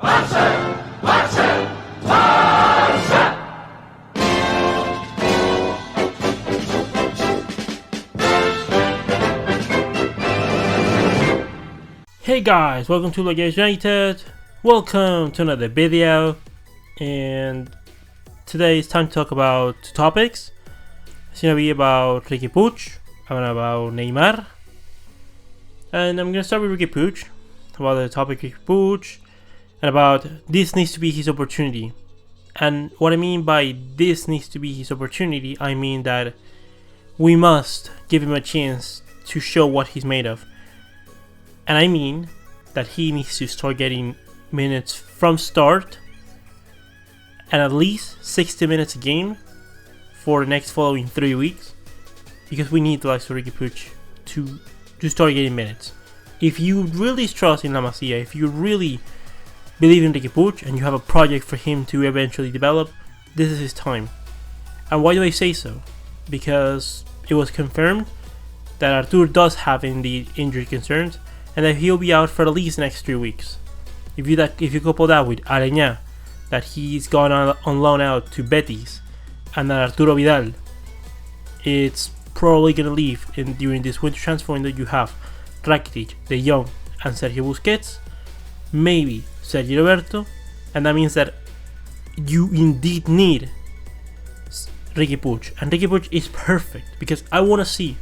Hey guys, welcome to Logos United. Welcome to another video, and today it's time to talk about two topics. It's gonna be about Riqui Puig and about Neymar. And I'm gonna start with Riqui Puig, about the topic Riqui Puig, and about this needs to be his opportunity. And what I mean by this needs to be his opportunity, I mean that we must give him a chance to show what he's made of. And I mean that he needs to start getting minutes from start and at least 60 minutes a game for the next following 3 weeks, because we need the likes of Riqui Puig to start getting minutes. If you really trust in La Masia, if you really believe in Riqui Puig and you have a project for him to eventually develop, this is his time. And why do I say so? Because it was confirmed that Artur does have indeed injury concerns, and that he'll be out for at least the next 3 weeks. If you couple that with Alena, that he's gone on loan out to Betis, and that Arturo Vidal, it's probably gonna leave during this winter transfer window. You have Rakitic, De Jong, and Sergio Busquets, maybe Sergio Roberto, and that means that you indeed need Riqui Puig, and Riqui Puig is perfect because I want to see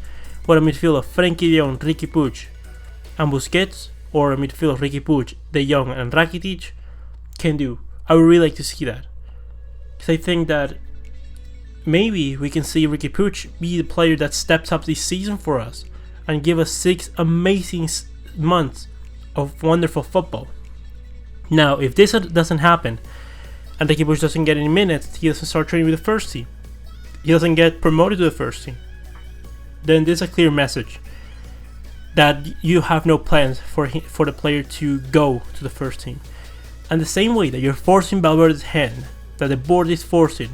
what a midfield of Frenkie de Jong, Riqui Puig, and Busquets, or a midfield of Riqui Puig, De Jong, and Rakitic can do. I would really like to see that, because I think that maybe we can see Riqui Puig be the player that steps up this season for us and give us 6 amazing months of wonderful football. Now, if this doesn't happen and Riqui Puig doesn't get any minutes, he doesn't start training with the first team, he doesn't get promoted to the first team, then there's a clear message that you have no plans for the player to go to the first team. And the same way that you're forcing Valverde's hand, that the board is forcing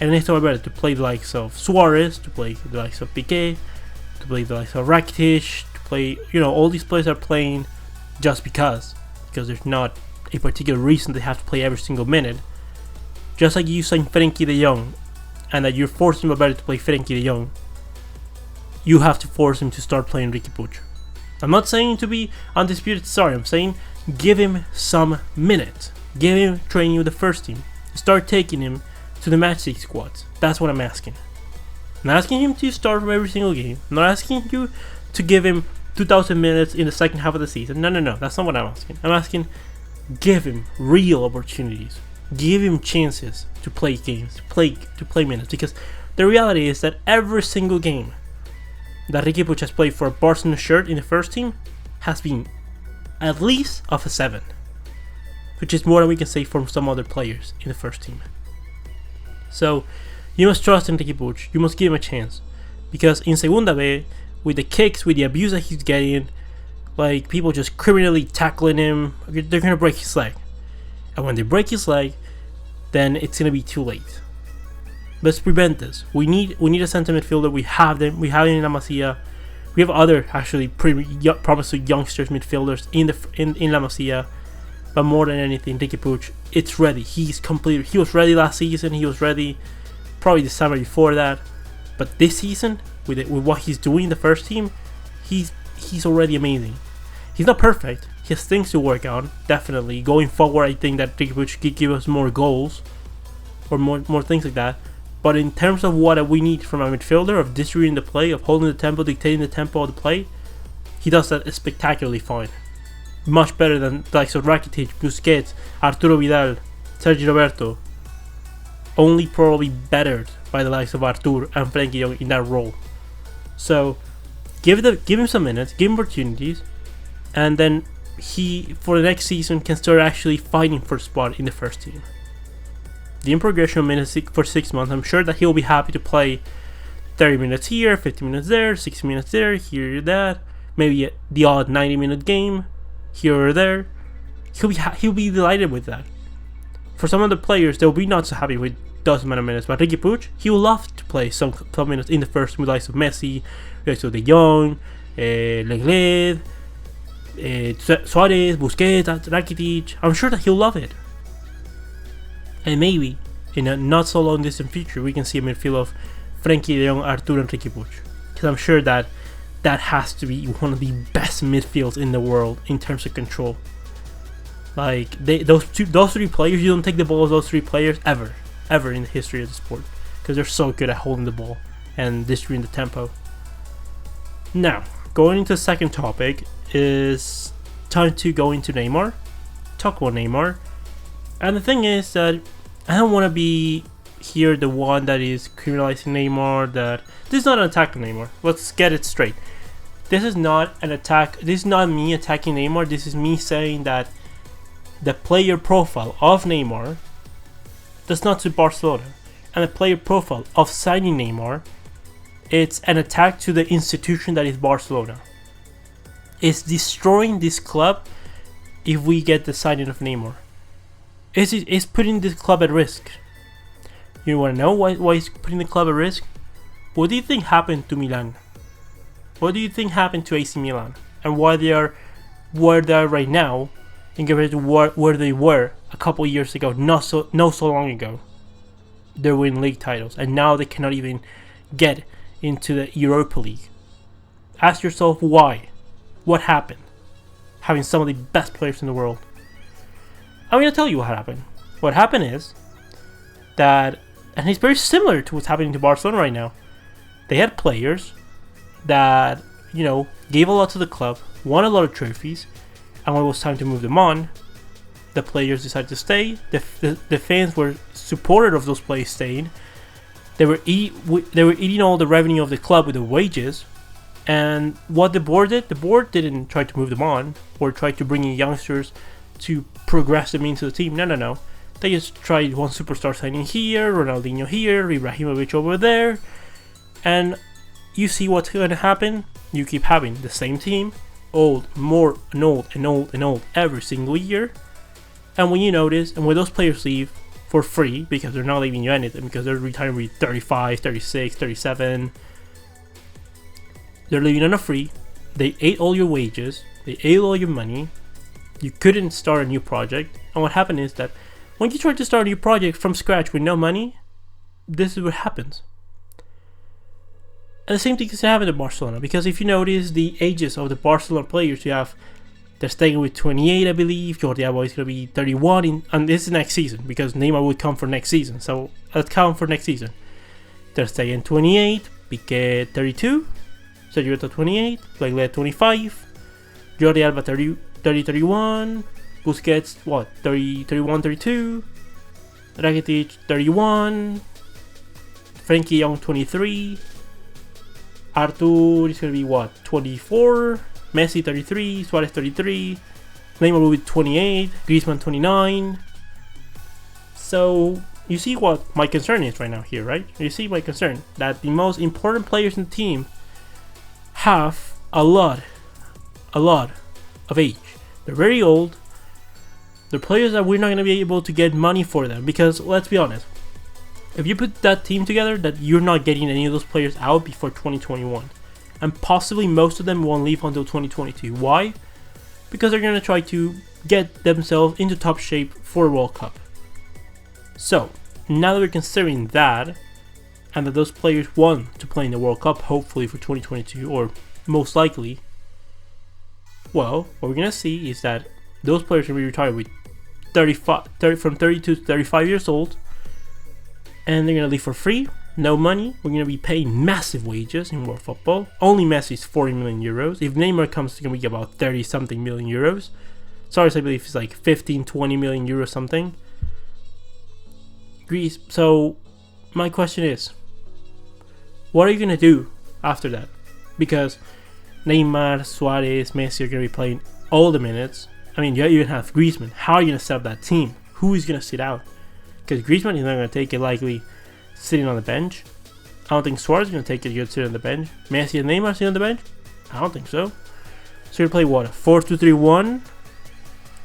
Ernesto Valverde to play the likes of Suarez, to play the likes of Piqué, to play the likes of Rakitic, to play, all these players are playing just because there's not a particular reason they have to play every single minute. Just like you sign Frenkie de Jong, and that you're forcing Valverde to play Frenkie de Jong, you have to force him to start playing Riqui Puig. I'm not saying to be undisputed star, I'm saying give him some minutes. Give him training with the first team. Start taking him to the match 6 squads. That's what I'm asking. I'm not asking him to start from every single game. I'm not asking you to give him 2,000 minutes in the second half of the season. No, that's not what I'm asking. I'm asking give him real opportunities. Give him chances to play games, to play minutes. Because the reality is that every single game that Riqui Puig has played for a Barcelona shirt in the first team has been at least of a 7, which is more than we can say from some other players in the first team. So you must trust in Riqui Puig, you must give him a chance, because in Segunda B, with the kicks, with the abuse that he's getting, like people just criminally tackling him, they're gonna break his leg, and when they break his leg, then it's gonna be too late. Let's prevent this. We need a center midfielder. We have them. We have it in La Masia. We have other actually promising youngsters midfielders in La Masia. But more than anything, Riqui Puig, it's ready. He's completed. He was ready last season. He was ready probably the summer before that. But this season, with what he's doing in the first team, he's already amazing. He's not perfect. He has things to work on. Definitely going forward, I think that Riqui Puig could give us more goals or more things like that. But in terms of what we need from a midfielder, of distributing the play, of holding the tempo, dictating the tempo of the play, he does that spectacularly fine. Much better than the likes of Rakitic, Busquets, Arturo Vidal, Sergio Roberto. Only probably bettered by the likes of Artur and Frenkie de Jong in that role. So give him some minutes, give him opportunities, and then he, for the next season, can start actually fighting for a spot in the first team. The progression of minutes for 6 months, I'm sure that he'll be happy to play 30 minutes here, 50 minutes there, 60 minutes there, here, that, maybe the odd 90-minute game here or there. He'll be delighted with that. For some other players, they'll be not so happy with those amount of minutes, but Riqui Puig, he will love to play some minutes in the first with the likes of Messi, the likes of De Jong, Lenglet, Suarez, Busquets, Rakitic. I'm sure that he'll love it. And maybe in a not so long distant future, we can see a midfield of Frenkie de Jong, Arthur, and Riqui Puig. Because I'm sure that has to be one of the best midfields in the world in terms of control. Like those three players, you don't take the ball as those three players ever in the history of the sport, because they're so good at holding the ball and distributing the tempo. Now, going into the second topic is time to go into Neymar, talk about Neymar. And the thing is that I don't want to be here the one that is criminalizing Neymar. That this is not an attack on Neymar. Let's get it straight. This is not an attack. This is not me attacking Neymar. This is me saying that the player profile of Neymar does not suit Barcelona, and the player profile of signing Neymar, it's an attack to the institution that is Barcelona. It's destroying this club if we get the signing of Neymar. It's putting this club at risk. You want to know why it's putting the club at risk? What do you think happened to Milan? What do you think happened to AC Milan? And why they are where they are right now in comparison to where they were a couple years ago, not so long ago. They're winning league titles, and now they cannot even get into the Europa League. Ask yourself why. What happened? Having some of the best players in the world. I'm going to tell you what happened. What happened is that, and it's very similar to what's happening to Barcelona right now. They had players that, gave a lot to the club, won a lot of trophies, and when it was time to move them on, the players decided to stay. The fans were supportive of those players staying. They were eating all the revenue of the club with the wages. And what the board didn't try to move them on or try to bring in youngsters to progress them into the team. No. They just tried one superstar signing here, Ronaldinho here, Ibrahimovic over there. And you see what's going to happen. You keep having the same team, old every single year. And when you notice, and when those players leave for free, because they're not leaving you anything, because they're retiring with 35, 36, 37, they're leaving on a free. They ate all your wages, they ate all your money. You couldn't start a new project. And what happened is that when you try to start a new project from scratch with no money, this is what happens. And the same thing is happening to Barcelona, because if you notice the ages of the Barcelona players, you have, they're staying with 28, I believe. Jordi Alba is going to be 31, and this is next season, because Neymar would come for next season. So let's count for next season. They're staying 28, Piqué 32, Sergio 28, Lenglet 25, Jordi Alba 30, 31, Busquets 31, 32, Rakitic 31, Frenkie de Jong 23, Arthur is going to be 24, Messi 33, Suarez 33, Neymar will be 28, Griezmann 29. So you see what my concern is right now here, right? You see my concern that the most important players in the team have a lot of age. They're very old. They're players that we're not going to be able to get money for them, because let's be honest, if you put that team together, that you're not getting any of those players out before 2021, and possibly most of them won't leave until 2022. Why? Because they're going to try to get themselves into top shape for a World Cup. So now that we're considering that, and that those players want to play in the World Cup, hopefully for 2022, or most likely, well, what we're going to see is that those players will be retired with from 32 to 35 years old, and they're going to leave for free, no money. We're going to be paying massive wages in world football. Only Messi's 40 million euros. If Neymar comes, it's going to be about 30 something million euros. Suarez, I believe, it's like 15, 20 million euros something. Greece. So my question is, what are you going to do after that? Because Neymar, Suarez, Messi are going to be playing all the minutes. I mean, you even have Griezmann. How are you going to set up that team? Who is going to sit out? Because Griezmann is not going to take it likely sitting on the bench. I don't think Suarez is going to take it good sitting on the bench. Messi and Neymar sitting on the bench? I don't think so. So you're going to play what? 4-2-3-1?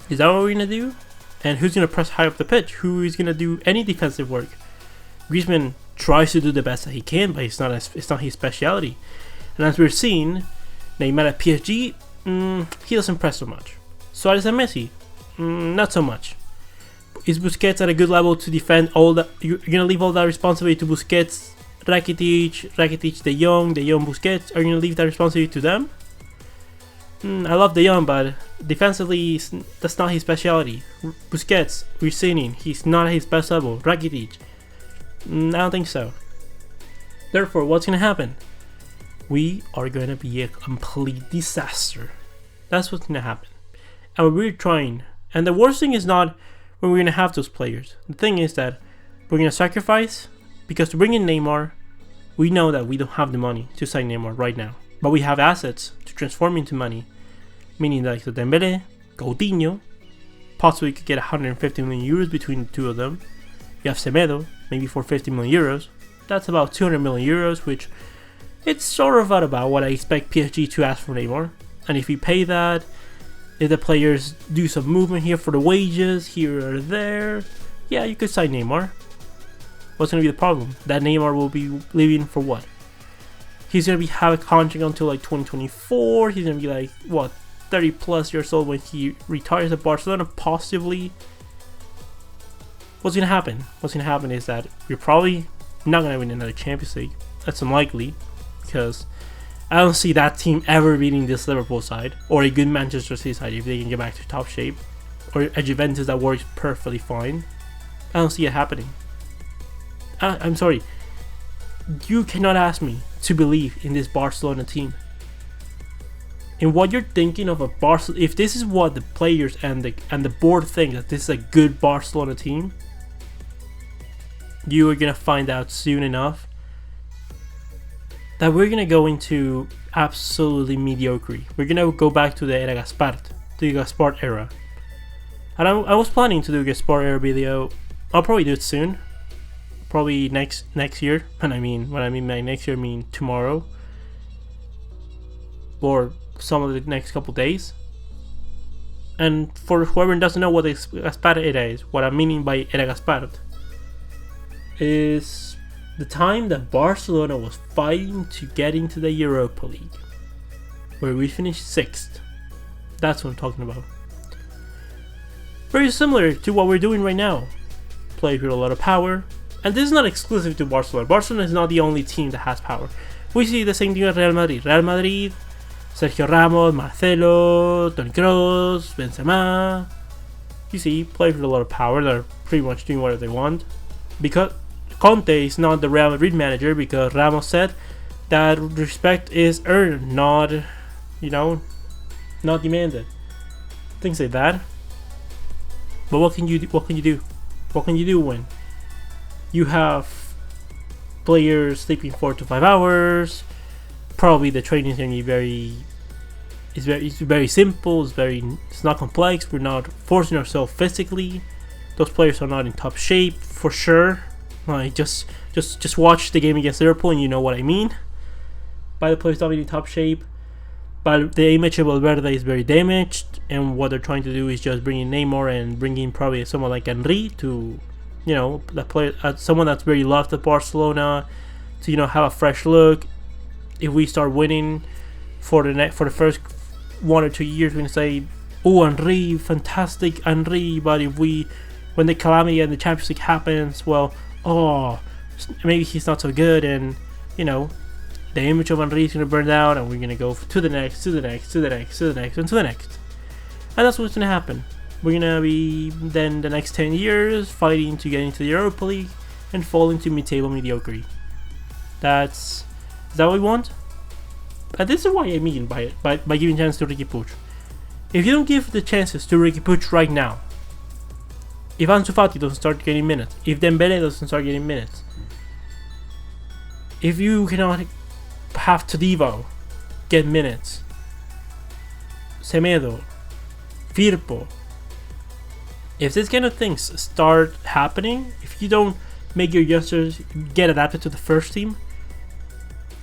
Is that what we're going to do? And who's going to press high up the pitch? Who is going to do any defensive work? Griezmann tries to do the best that he can, but it's not his speciality. And as we're seeing, Neymar at PSG, he doesn't press so much. Suarez and Messi, not so much. Is Busquets at a good level to defend all that? You're gonna leave all that responsibility to Busquets, Rakitic, De Jong, Busquets? Are you gonna leave that responsibility to them? I love De Jong, but defensively, that's not his specialty. Busquets, we're seeing he's not at his best level. Rakitic, I don't think so. Therefore, what's gonna happen? We are gonna be a complete disaster. That's what's gonna happen. And we're trying. And the worst thing is not when we're gonna have those players. The thing is that we're gonna sacrifice, because to bring in Neymar, we know that we don't have the money to sign Neymar right now. But we have assets to transform into money. Meaning that Dembele, Coutinho, possibly could get 150 million euros between the two of them. You have Semedo, maybe for 50 million euros. That's about 200 million euros, which it's sort of about what I expect PSG to ask for Neymar. And if we pay that, if the players do some movement here for the wages, here or there, yeah, you could sign Neymar. What's going to be the problem? That Neymar will be leaving for what? He's going to have a contract until like 2024. He's going to be like, what, 30 plus years old when he retires at Barcelona, possibly. What's going to happen? What's going to happen is that we're probably not going to win another Champions League. That's unlikely, because I don't see that team ever beating this Liverpool side, or a good Manchester City side if they can get back to top shape, or a Juventus that works perfectly fine. I don't see it happening. I'm sorry. You cannot ask me to believe in this Barcelona team. In what you're thinking of a Barcelona, if this is what the players and the board think that this is a good Barcelona team, you are gonna find out soon enough that we're gonna go into absolutely mediocrity. We're gonna go back to the era Gaspart, the Gaspart era. And I was planning to do a Gaspart era video. I'll probably do it soon. Probably next year. And when I mean by next year, I mean tomorrow, or some of the next couple days. And for whoever doesn't know what the Gaspart era is, what I'm meaning by era Gaspart is the time that Barcelona was fighting to get into the Europa League, where we finished 6th. That's what I'm talking about. Very similar to what we're doing right now. Play with a lot of power. And this is not exclusive to Barcelona. Barcelona is not the only team that has power. We see the same thing at Real Madrid. Real Madrid, Sergio Ramos, Marcelo, Toni Kroos, Benzema. You see, play with a lot of power. They're pretty much doing whatever they want. Because Conte is not the Real Madrid manager, because Ramos said that respect is earned, not, not demanded. Things like that. But what can you do? What can you do? What can you do when you have players sleeping 4 to 5 hours? Probably the training is going to be it's very simple. It's not complex. We're not forcing ourselves physically. Those players are not in top shape for sure. Like just watch the game against Liverpool and you know what I mean. By the players not being in top shape. But the image of Valverde is very damaged, and what they're trying to do is just bring in Neymar and bring in probably someone like Henry to, someone that's very loved at Barcelona, to have a fresh look. If we start winning for the first 1 or 2 years, we're gonna say, "Oh, Henry, fantastic Henry." But when the calamity and the Champions League happens, well, maybe he's not so good, and the image of Henry is going to burn down, and we're going to go to the next, and to the next. And that's what's going to happen. We're going to be, then the next 10 years, fighting to get into the Europa League and fall into mid-table mediocrity. Is that what we want? And this is what I mean by giving chance to Riqui Puig. If you don't give the chances to Riqui Puig right now, if Ansu Fati doesn't start getting minutes, if Dembele doesn't start getting minutes, if you cannot have Todibo get minutes, Semedo, Firpo, if these kind of things start happening, if you don't make your youngsters get adapted to the first team,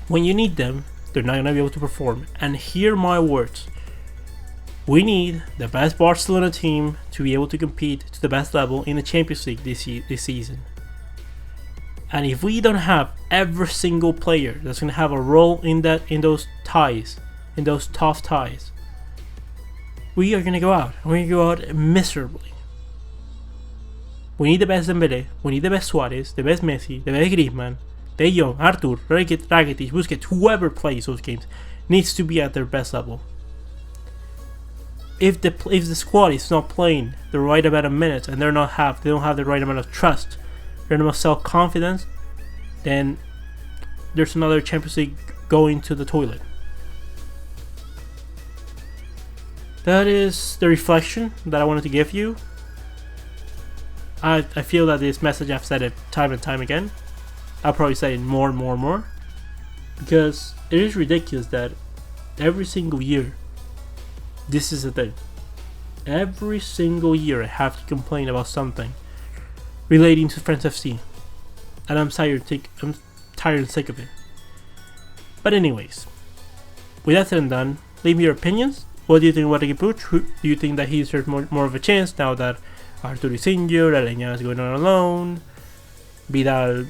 when you need them, they're not going to be able to perform. And hear my words, we need the best Barcelona team to be able to compete to the best level in the Champions League this season. And if we don't have every single player that's going to have a role in those ties, in those tough ties, we are gonna go out. We're gonna go out miserably. We need the best Dembele. We need the best Suarez, the best Messi, the best Griezmann, De Jong, Artur, Rakitic, Busquets, whoever plays those games needs to be at their best level. If the squad is not playing the right amount of minutes and they don't have the right amount of trust, the right amount of self-confidence, then there's another Champions League going to the toilet. That is the reflection that I wanted to give you. I feel that this message, I've said it time and time again. I'll probably say it more and more and more, because it is ridiculous that every single year this is the thing. Every single year I have to complain about something relating to France FC, and I'm tired and sick of it. But anyways, with that said and done, leave me your opinions. What do you think about Riqui Puig? Who do you think that he deserves more of a chance now that Artur is injured, Alena is going on alone, Vidal,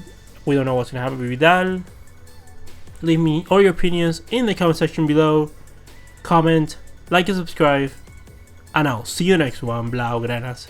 we don't know what's going to happen with Vidal? Leave me all your opinions in the comment section below. Comment, like and subscribe, and I'll see you next one, Blaugranas.